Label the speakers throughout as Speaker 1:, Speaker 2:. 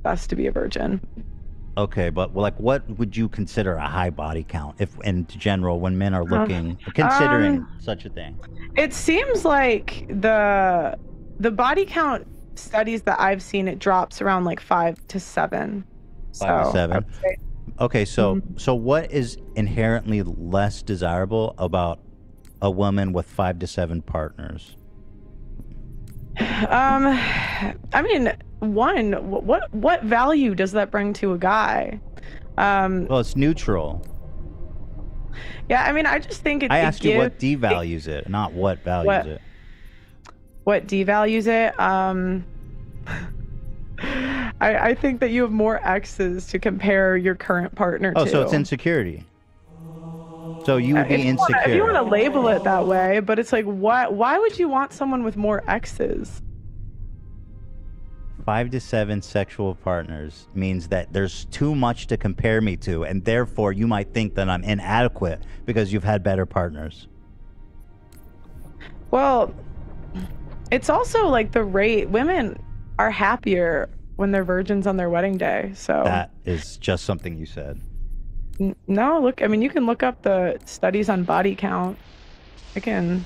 Speaker 1: best to be a virgin.
Speaker 2: Okay, but like, what would you consider a high body count, if in general, when men are looking, considering such a thing?
Speaker 1: It seems like the body count studies that I've seen, it drops around like 5 to 7.
Speaker 2: 5 to 7. Okay, so
Speaker 1: Mhm.
Speaker 2: so what is inherently less desirable about a woman with 5 to 7 partners?
Speaker 1: I mean, one, what value does that bring to a guy?
Speaker 2: Well, it's neutral.
Speaker 1: Yeah, I mean, I just think
Speaker 2: I asked you what devalues it, not what values it.
Speaker 1: What devalues it? I think that you have more exes to compare your current partner to.
Speaker 2: Oh, so it's insecurity. So you would be insecure.
Speaker 1: If you want to label it that way, but it's like, why would you want someone with more exes?
Speaker 2: 5 to 7 sexual partners means that there's too much to compare me to, and therefore you might think that I'm inadequate because you've had better partners.
Speaker 1: Well, it's also like the rate. Women are happier when they're virgins on their wedding day. So
Speaker 2: that is just something you said.
Speaker 1: No, look, I mean, you can look up the studies on body count. I can.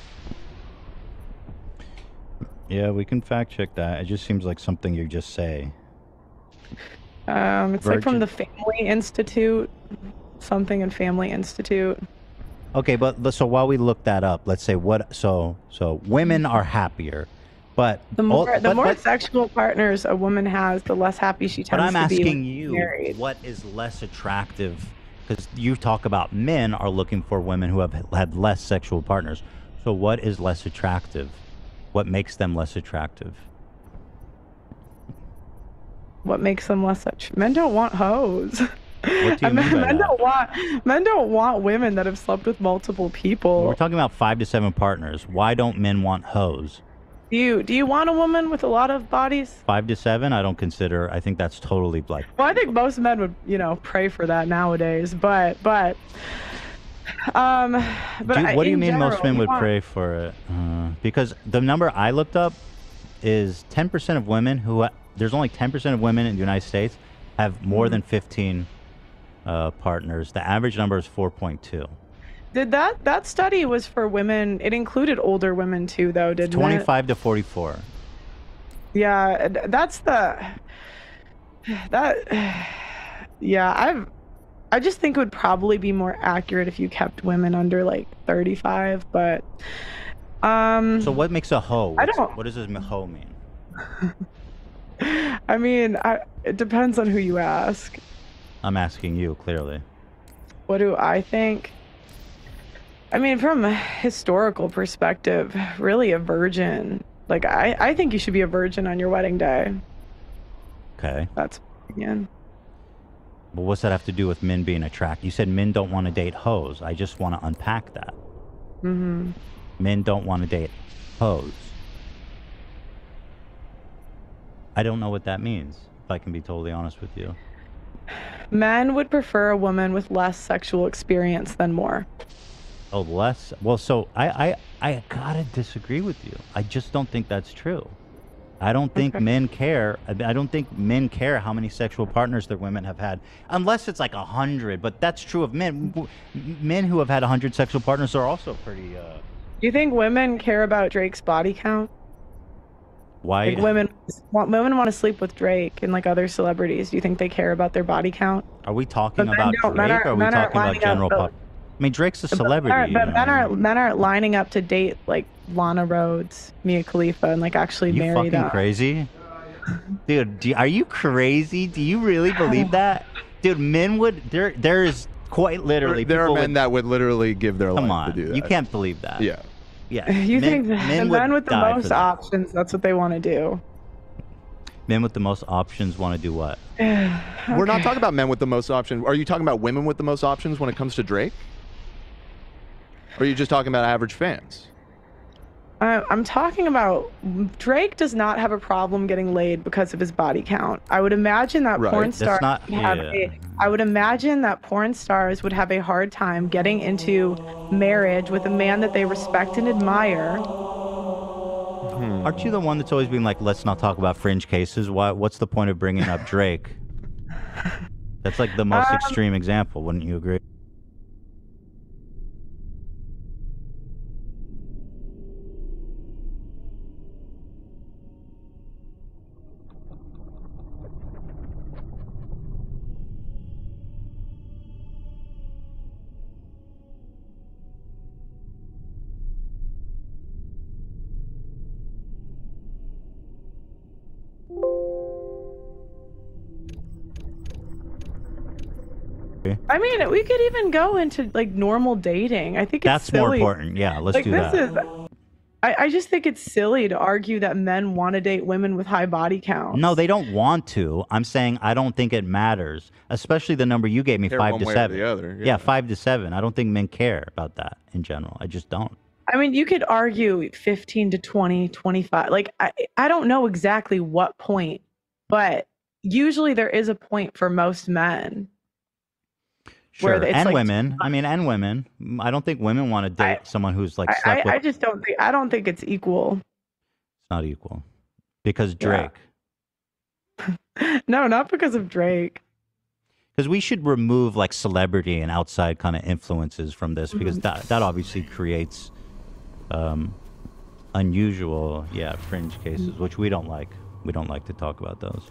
Speaker 2: Yeah, we can fact check that. It just seems like something you just say.
Speaker 1: It's like from the Family Institute, something in Family Institute.
Speaker 2: Okay, but so while we look that up, let's say so women are happier, but
Speaker 1: the more sexual partners a woman has, the less happy she tends to be.
Speaker 2: But I'm asking you,
Speaker 1: married.
Speaker 2: what is less attractive? Because you talk about men are looking for women who have had less sexual partners. So what is less attractive? What makes them less attractive?
Speaker 1: What makes them less attractive? Men don't want hoes.
Speaker 2: What do you mean by that?
Speaker 1: Men don't want women that have slept with multiple people.
Speaker 2: We're talking about 5 to 7 partners. Why don't men want hoes?
Speaker 1: Do you want a woman with a lot of bodies?
Speaker 2: 5 to 7, I don't consider. I think that's totally like.
Speaker 1: Well, I think most men would, pray for that nowadays. But
Speaker 2: what do you mean most men would pray for it? Because the number I looked up is 10% of women there's only 10% of women in the United States have more than 15 partners. The average number is 4.2.
Speaker 1: Did that study was for women? It included older women too, though, didn't it?
Speaker 2: 25 to 44.
Speaker 1: Yeah, yeah, I just think it would probably be more accurate if you kept women under like 35, but
Speaker 2: So what makes a hoe? What does a hoe mean?
Speaker 1: I mean, it depends on who you ask.
Speaker 2: I'm asking you, clearly.
Speaker 1: What do I think? I mean, from a historical perspective, really a virgin. Like, I think you should be a virgin on your wedding day.
Speaker 2: Okay.
Speaker 1: That's my opinion.
Speaker 2: But what's that have to do with men being attracted? You said men don't want to date hoes. I just want to unpack that.
Speaker 1: Mm-hmm.
Speaker 2: Men don't want to date hoes. I don't know what that means, if I can be totally honest with you.
Speaker 1: Men would prefer a woman with less sexual experience than more.
Speaker 2: Oh, less? Well, so I gotta disagree with you. I just don't think that's true. I don't think men care. I don't think men care how many sexual partners their women have had, unless it's like 100. But that's true of men. Men who have had 100 sexual partners are also pretty.
Speaker 1: Do you think women care about Drake's body count?
Speaker 2: Why?
Speaker 1: Like women want to sleep with Drake and like other celebrities. Do you think they care about their body count?
Speaker 2: Are we talking about Drake, or are we talking about general public? I mean, Drake's a celebrity.
Speaker 1: But men aren't lining up to date like Lana Rhoades, Mia Khalifa, and like actually marry them.
Speaker 2: You fucking crazy? Dude, are you crazy? Do you really believe that? Dude, men would, there is quite literally.
Speaker 3: There are men that would literally give their life to do that.
Speaker 2: You can't believe that.
Speaker 3: Yeah.
Speaker 1: Yeah. You think the men with the most options, that's what they want to do.
Speaker 2: Men with the most options want to do what?
Speaker 3: Okay. We're not talking about men with the most options. Are you talking about women with the most options when it comes to Drake? Or are you just talking about average fans?
Speaker 1: I'm talking about Drake does not have a problem getting laid because of his body count. I would imagine that porn stars I would imagine that porn stars would have a hard time getting into marriage with a man that they respect and admire
Speaker 2: Aren't you the one that's always been like, let's not talk about fringe cases? What's the point of bringing up Drake? That's like the most extreme example, wouldn't you agree?
Speaker 1: I mean, we could even go into like normal dating. I think
Speaker 2: that's
Speaker 1: it's silly.
Speaker 2: more important. Yeah, let's do that.
Speaker 1: I just think it's silly to argue that men want to date women with high body counts.
Speaker 2: No, they don't want to. I'm saying I don't think it matters, especially the number you gave me, 5 to 7.
Speaker 3: The other,
Speaker 2: yeah, 5 to 7. I don't think men care about that in general. I just don't.
Speaker 1: I mean, you could argue 15 to 20, 25. Like, I don't know exactly what point, but usually there is a point for most men.
Speaker 2: Sure, and like women. I mean, and women. I don't think women want to date someone who's like.
Speaker 1: I just don't think. I don't think it's equal.
Speaker 2: It's not equal, because Drake.
Speaker 1: Yeah. No, not because of Drake.
Speaker 2: Because we should remove like celebrity and outside kind of influences from this, because that obviously creates unusual, fringe cases, which we don't like. We don't like to talk about those.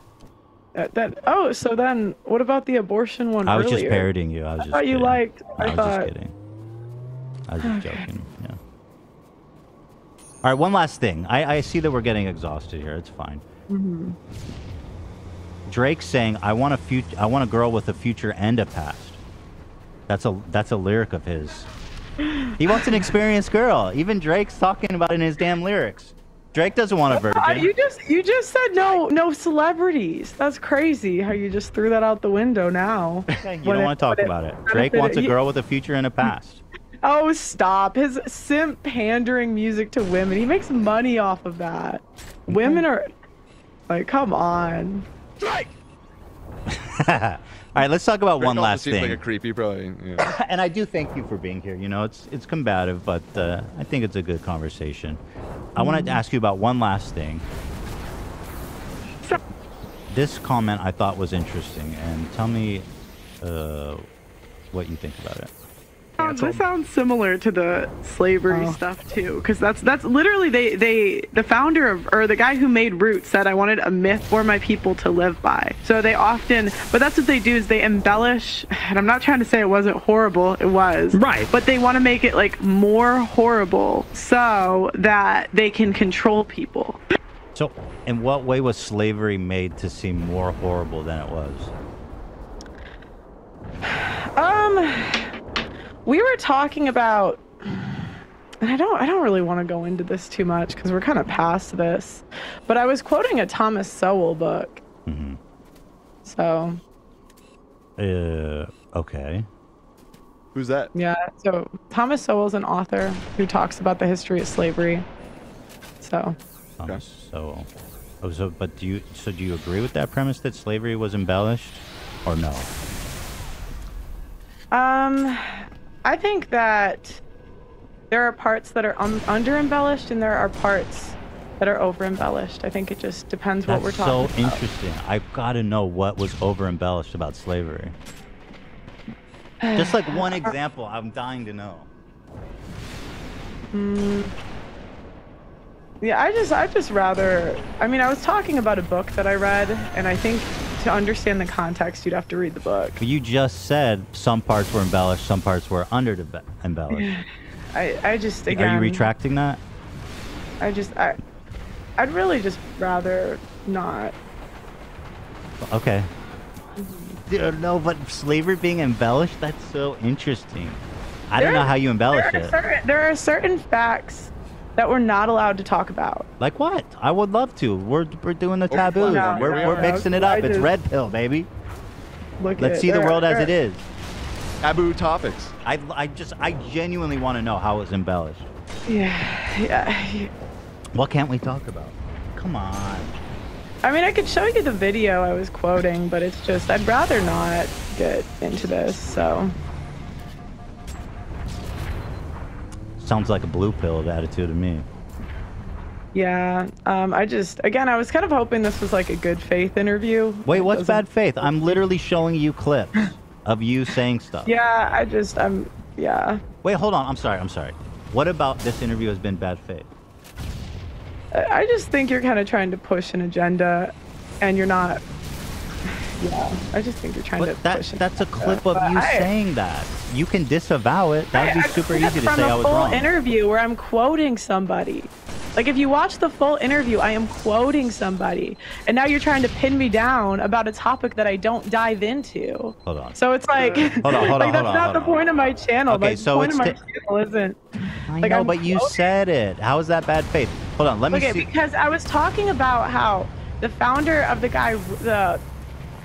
Speaker 1: So then what about the abortion one?
Speaker 2: I was just parodying you. I
Speaker 1: thought you liked.
Speaker 2: I was just kidding. I was just joking. Yeah. All right, one last thing. I see that we're getting exhausted here. It's fine. Drake saying, "I want a girl with a future and a past." That's a lyric of his. He wants an experienced girl. Even Drake's talking about it in his damn lyrics. Drake doesn't want a virgin.
Speaker 1: You just said no celebrities. That's crazy how you just threw that out the window now.
Speaker 2: Okay, you don't want to talk about it. Drake wants a girl with a future and a past.
Speaker 1: Oh, stop. His simp pandering music to women. He makes money off of that. Women are like, come on.
Speaker 3: Drake!
Speaker 2: All right, let's talk about one last thing.
Speaker 3: Seems like a creepy, probably. Yeah.
Speaker 2: And I do thank you for being here. You know, it's combative, but I think it's a good conversation. I wanted to ask you about one last thing. This comment I thought was interesting, and tell me what you think about it.
Speaker 1: This sounds similar to the slavery stuff too, because that's literally the founder of, or the guy who made Roots said, I wanted a myth for my people to live by. So they often, but that's what they do, is they embellish, and I'm not trying to say it wasn't horrible, it was.
Speaker 4: Right.
Speaker 1: But they want to make it like more horrible so that they can control people.
Speaker 2: So in what way was slavery made to seem more horrible than it was?
Speaker 1: We were talking about, and I don't really want to go into this too much because we're kind of past this, but I was quoting a Thomas Sowell book. So.
Speaker 2: Okay.
Speaker 3: Who's that?
Speaker 1: Yeah. So Thomas Sowell's an author who talks about the history of slavery. So.
Speaker 2: Thomas Sowell. Oh, so do you agree with that premise that slavery was embellished, or no?
Speaker 1: I think that there are parts that are under-embellished and there are parts that are over-embellished. I think it just depends what we're talking about.
Speaker 2: That's so interesting. I've got to know what was over-embellished about slavery. Just like one example, I'm dying to know.
Speaker 1: Yeah, I just rather, I mean, I was talking about a book that I read, and I think to understand the context, you'd have to read the book.
Speaker 2: But you just said some parts were embellished, some parts were under-embellished.
Speaker 1: I just, again...
Speaker 2: Are you retracting that?
Speaker 1: I'd really just rather not.
Speaker 2: Okay. No, but slavery being embellished, that's so interesting. I don't know how you embellish it.
Speaker 1: There are certain facts that we're not allowed to talk about.
Speaker 2: Like what? I would love to. We're doing the taboo. We're mixing it up. It's red pill, baby. Let's see the world as it is.
Speaker 3: Taboo topics.
Speaker 2: I genuinely want to know how it's embellished.
Speaker 1: Yeah.
Speaker 2: What can't we talk about? Come on.
Speaker 1: I mean, I could show you the video I was quoting, but it's just, I'd rather not get into this, so.
Speaker 2: Sounds like a blue pill attitude to me.
Speaker 1: Yeah. I was kind of hoping this was like a good faith interview.
Speaker 2: Wait, what's bad faith? I'm literally showing you clips of you saying stuff.
Speaker 1: Yeah, yeah.
Speaker 2: Wait, hold on. I'm sorry. What about this interview has been bad faith?
Speaker 1: I just think you're kind of trying to push an agenda, and you're not. Yeah, I just think you're trying to push.
Speaker 2: That's a clip of you saying that. You can disavow it. That'd be super easy to say I was wrong.
Speaker 1: From a full interview where I'm quoting somebody. Like, if you watch the full interview, I am quoting somebody. And now you're trying to pin me down about a topic that I don't dive into.
Speaker 2: Hold on.
Speaker 1: So it's like,
Speaker 2: hold on,
Speaker 1: that's not the point of my channel.
Speaker 2: Okay, so
Speaker 1: the point of my channel isn't.
Speaker 2: I know, but you said it. How is that bad faith? Hold on, let me see.
Speaker 1: Okay, because I was talking about how the founder of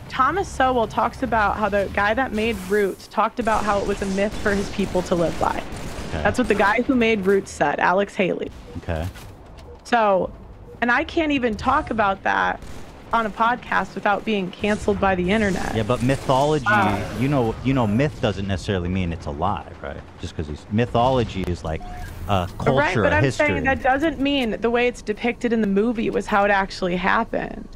Speaker 1: Thomas Sowell talks about how the guy that made Roots talked about how it was a myth for his people to live by. Okay. That's what the guy who made Roots said, Alex Haley.
Speaker 2: Okay.
Speaker 1: So, and I can't even talk about that on a podcast without being canceled by the internet.
Speaker 2: Yeah, but mythology, you know, myth doesn't necessarily mean it's a lie, right? Just because mythology is like a culture,
Speaker 1: right, but
Speaker 2: a
Speaker 1: I'm
Speaker 2: history.
Speaker 1: saying that doesn't mean the way it's depicted in the movie was how it actually happened.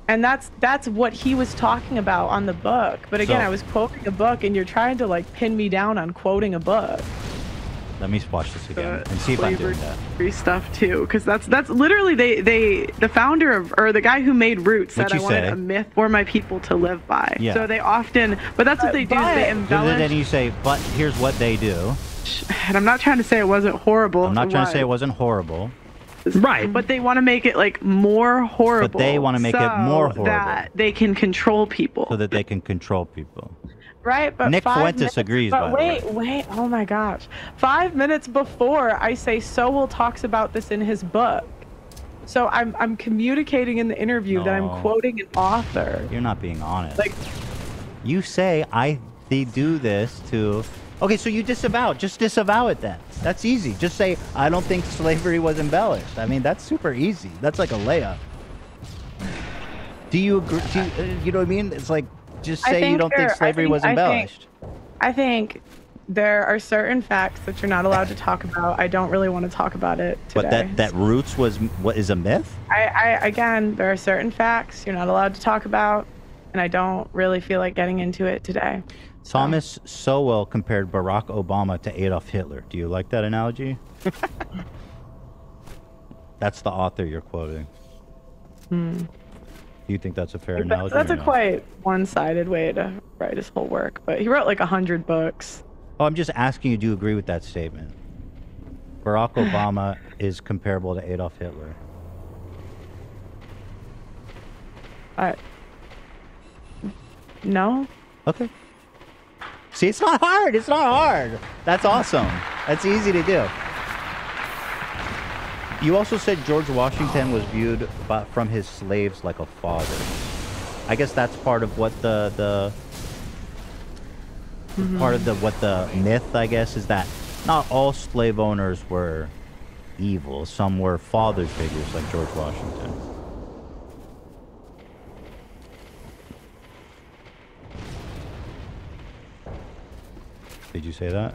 Speaker 1: And that's what he was talking about on the book. But again, I was quoting a book, and you're trying to like pin me down on quoting a book.
Speaker 2: Let me watch this again and see if I'm doing that.
Speaker 1: Stuff too, because that's literally the founder of, or the guy who made Roots said I wanted a myth for my people to live by. Yeah. So they often, but that's what they do. Is they embellish.
Speaker 2: Then you say, but here's what they do.
Speaker 1: And I'm not trying to say it wasn't horrible.
Speaker 2: I'm not trying to say it wasn't horrible.
Speaker 1: Right, but they want to make it like more horrible.
Speaker 2: But they want to make it more horrible.
Speaker 1: That they can control people.
Speaker 2: So that they can control people.
Speaker 1: Right, but
Speaker 2: Nick Fuentes agrees.
Speaker 1: But wait, oh my gosh. 5 minutes before I say Sowell talks about this in his book. So I'm communicating in the interview that I'm quoting an author.
Speaker 2: You're not being honest.
Speaker 1: Like,
Speaker 2: you say they do this to. Okay, so you disavow. Just disavow it then. That's easy. Just say I don't think slavery was embellished. I mean, that's super easy. That's like a layup. Do you agree? You know what I mean? It's like. Just say you don't think slavery was embellished.
Speaker 1: I think there are certain facts that you're not allowed to talk about. I don't really want to talk about it today.
Speaker 2: But that Roots was what is a myth?
Speaker 1: Again, there are certain facts you're not allowed to talk about, and I don't really feel like getting into it today.
Speaker 2: Thomas Sowell compared Barack Obama to Adolf Hitler. Do you like that analogy? That's the author you're quoting. Do you think that's a fair analogy?
Speaker 1: That's a quite one-sided way to write his whole work, but he wrote like 100 books.
Speaker 2: Oh, I'm just asking you, do you agree with that statement? Barack Obama is comparable to Adolf Hitler.
Speaker 1: No.
Speaker 2: Okay. See, it's not hard. It's not hard. That's awesome. That's easy to do. You also said George Washington was viewed from his slaves like a father. I guess that's part of what the myth, I guess, is that not all slave owners were evil. Some were father figures like George Washington. Did you say that?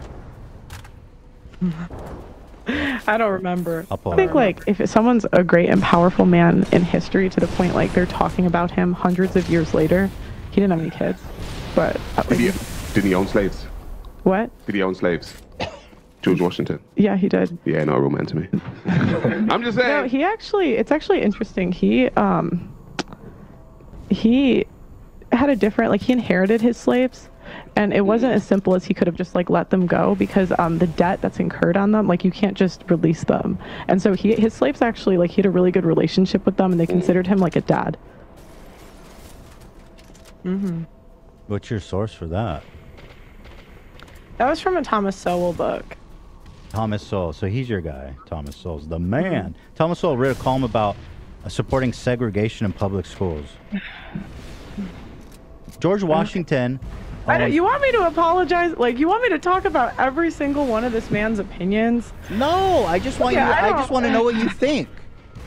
Speaker 1: I don't remember. I think like if someone's a great and powerful man in history to the point like they're talking about him hundreds of years later, he didn't have any kids, but
Speaker 4: didn't he own slaves?
Speaker 1: What?
Speaker 4: Did he own slaves? George Washington.
Speaker 1: Yeah, he did.
Speaker 4: Yeah, not a real man to me. I'm just saying.
Speaker 1: No, it's actually interesting. He had a different, like, he inherited his slaves. And it wasn't as simple as he could have just like let them go, because the debt that's incurred on them, like you can't just release them. And so his slaves actually, like, he had a really good relationship with them, and they considered him like a dad.
Speaker 2: What's your source for that?
Speaker 1: That was from a Thomas Sowell book.
Speaker 2: Thomas Sowell. So he's your guy. Thomas Sowell's the man. Thomas Sowell wrote a column about supporting segregation in public schools. George Washington.
Speaker 1: You want me to apologize? Like, you want me to talk about every single one of this man's opinions?
Speaker 2: No, I just want I just want to know what you think.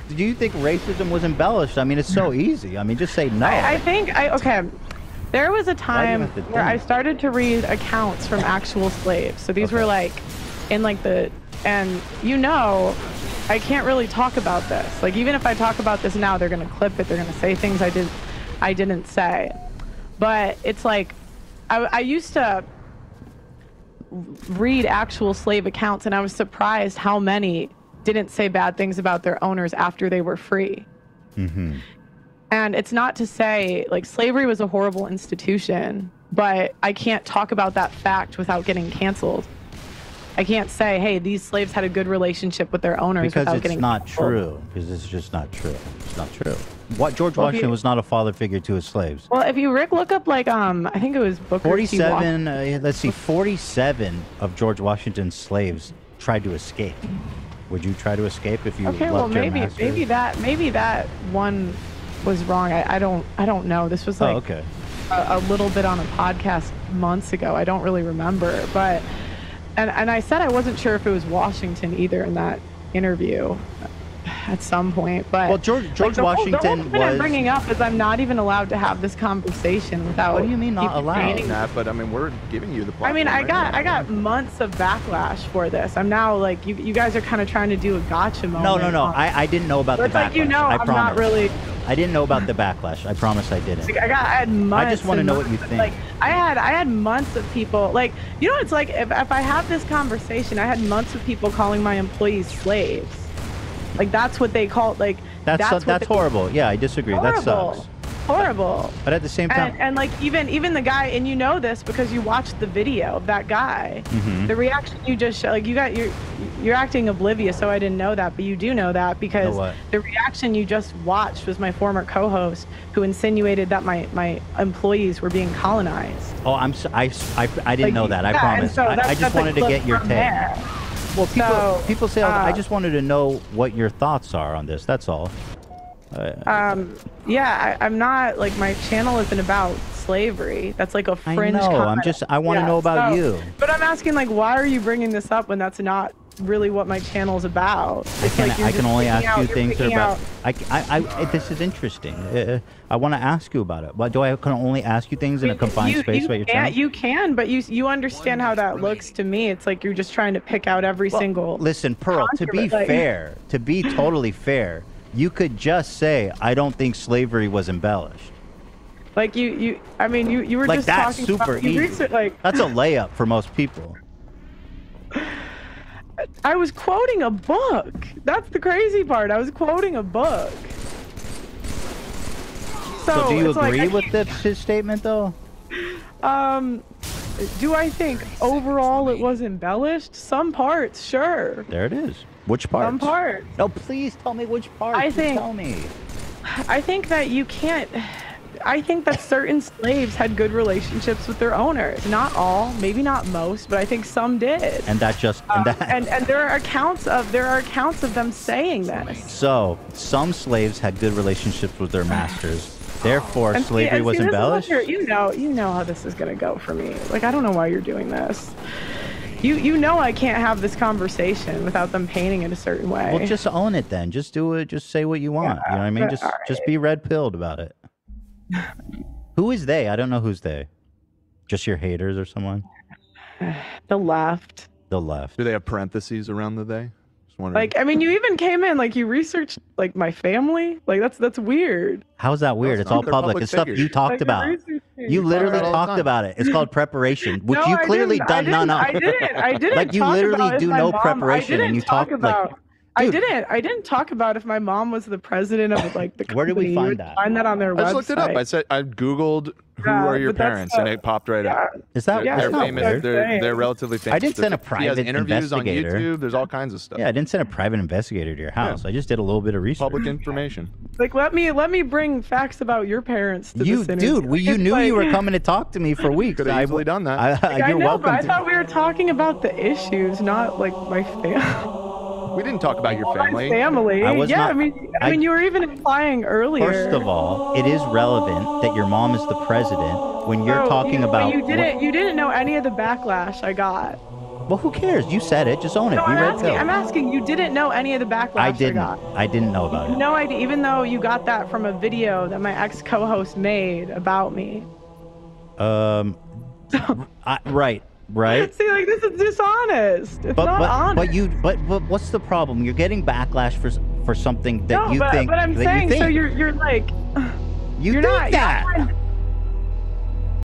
Speaker 2: Do you think racism was embellished? I mean, it's so easy. I mean, just say no.
Speaker 1: I think okay. There was a time where I started to read accounts from actual slaves. So these were like in like and you know, I can't really talk about this. Like, even if I talk about this now, they're gonna clip it. They're gonna say things I didn't say. But it's like, I used to read actual slave accounts, and I was surprised how many didn't say bad things about their owners after they were free.
Speaker 2: Mm-hmm.
Speaker 1: And it's not to say, like, slavery was a horrible institution, but I can't talk about that fact without getting canceled. I can't say, hey, these slaves had a good relationship with their owners without getting canceled.
Speaker 2: Because it's not true. Because it's just not true. It's not true. George Washington was not a father figure to his slaves.
Speaker 1: Well, if you, Rick, look up, like, I think it was Booker
Speaker 2: 47, let's see, 47 of George Washington's slaves tried to escape. Would you try to escape if you left your master?
Speaker 1: maybe that one was wrong. I don't know. This was like a little bit on a podcast months ago. I don't really remember, but and I said I wasn't sure if it was Washington either in that interview at some point. But
Speaker 2: well, George Washington
Speaker 1: the whole I'm bringing up is I'm not even allowed to have this conversation without.
Speaker 2: What do you mean not allowed?
Speaker 3: That, but I mean, we're giving you the platform.
Speaker 1: I mean, I got months of backlash for this. I'm now like you guys are kind of trying to do a gotcha moment.
Speaker 2: No. I didn't know about the backlash.
Speaker 1: Like, I'm not really.
Speaker 2: I didn't know about the backlash. I promise I didn't.
Speaker 1: Like, I had months.
Speaker 2: I just want to know what you think.
Speaker 1: Like, I had months of people. Like, you know, it's like if I have this conversation, I had months of people calling my employees slaves. Like, that's what they call, like,
Speaker 2: that's horrible. Yeah, I disagree.
Speaker 1: Horrible.
Speaker 2: That sucks.
Speaker 1: Horrible.
Speaker 2: But at the same time,
Speaker 1: and like even the guy, and you know this because you watched the video of that guy.
Speaker 2: Mm-hmm.
Speaker 1: The reaction you just showed, like, you're acting oblivious, so I didn't know that, but you do know that because the reaction you just watched was my former co-host who insinuated that my employees were being colonized.
Speaker 2: Oh, I didn't know that. I promise.
Speaker 1: So
Speaker 2: I just wanted to get your take.
Speaker 1: There.
Speaker 2: Well, people say, I just wanted to know what your thoughts are on this. That's all.
Speaker 1: Yeah, I'm not, like, my channel isn't about slavery. That's like a fringe comment.
Speaker 2: I want to know about you.
Speaker 1: But I'm asking, like, why are you bringing this up when that's not really what my channel is about?
Speaker 2: I can only ask you things about. This is interesting. I want to ask you about it. But I can only ask you things in a confined space about your channel?
Speaker 1: You can, but you understand how that looks to me. It's like you're just trying to pick out every single.
Speaker 2: Listen, Pearl. To be fair, to be totally fair, you could just say, I don't think slavery was embellished.
Speaker 1: Like I mean, you were
Speaker 2: like
Speaker 1: just
Speaker 2: that's
Speaker 1: talking
Speaker 2: super
Speaker 1: about,
Speaker 2: easy. That's a layup for most people.
Speaker 1: I was quoting a book. That's the crazy part. I was quoting a book.
Speaker 2: So do you agree with his statement, though?
Speaker 1: Do I think overall it was embellished? Some parts, sure.
Speaker 2: There it is. Which parts?
Speaker 1: Some parts.
Speaker 2: No, please tell me which parts. Tell me.
Speaker 1: I think that you can't. I think that certain slaves had good relationships with their owners. Not all, maybe not most, but I think some did.
Speaker 2: And that just
Speaker 1: and there are accounts of them saying this.
Speaker 2: So some slaves had good relationships with their masters. Therefore, slavery was embellished.
Speaker 1: You know how this is gonna go for me. Like, I don't know why you're doing this. You know I can't have this conversation without them painting it a certain way.
Speaker 2: Well, just own it then. Just do it. Just say what you want. You know what I mean? Just be red-pilled about it. Who is they? I don't know who's they. Just your haters or someone?
Speaker 1: The left.
Speaker 2: The left.
Speaker 3: Do they have parentheses around the they?
Speaker 1: Like, I mean, you even came in, like, you researched, like, my family. Like, that's weird.
Speaker 2: How's that weird? It's all public. It's stuff you talked about. You literally talked about it. It's called preparation, which you clearly done none of.
Speaker 1: I didn't.
Speaker 2: Like, you literally do no preparation, and you talk
Speaker 1: about.
Speaker 2: Like, dude,
Speaker 1: I didn't talk about if my mom was the president of, like, the company.
Speaker 2: Where did we find that?
Speaker 1: Find that on their website.
Speaker 3: I just looked it up. I Googled who are your parents, and it popped right up.
Speaker 2: Is that
Speaker 3: they're famous? They're relatively famous.
Speaker 2: I didn't send a private
Speaker 3: interviews
Speaker 2: investigator.
Speaker 3: on YouTube. There's all kinds of stuff.
Speaker 2: Yeah, I didn't send a private investigator to your house. I just did a little bit of research.
Speaker 3: Public information.
Speaker 1: Like, let me bring facts about your parents to this interview.
Speaker 2: Dude, you knew you were coming to talk to me for weeks.
Speaker 3: Could have easily done that.
Speaker 2: You're welcome.
Speaker 1: But I thought we were talking about the issues, not like my family.
Speaker 3: We didn't talk about your family.
Speaker 1: I mean, you were even implying earlier.
Speaker 2: First of all, it is relevant that your mom is the president when you're talking about.
Speaker 1: You didn't know any of the backlash I got.
Speaker 2: Well, who cares? You said it. Just own it.
Speaker 1: No, I'm asking. You didn't know any of the backlash I got.
Speaker 2: I didn't know about it.
Speaker 1: No idea. Even though you got that from a video that my ex-co-host made about me.
Speaker 2: Right. Right?
Speaker 1: See, like, this is dishonest. It's not honest.
Speaker 2: But what's the problem? You're getting backlash for something that you think.
Speaker 1: But I'm saying, so you're like,
Speaker 2: you're not that.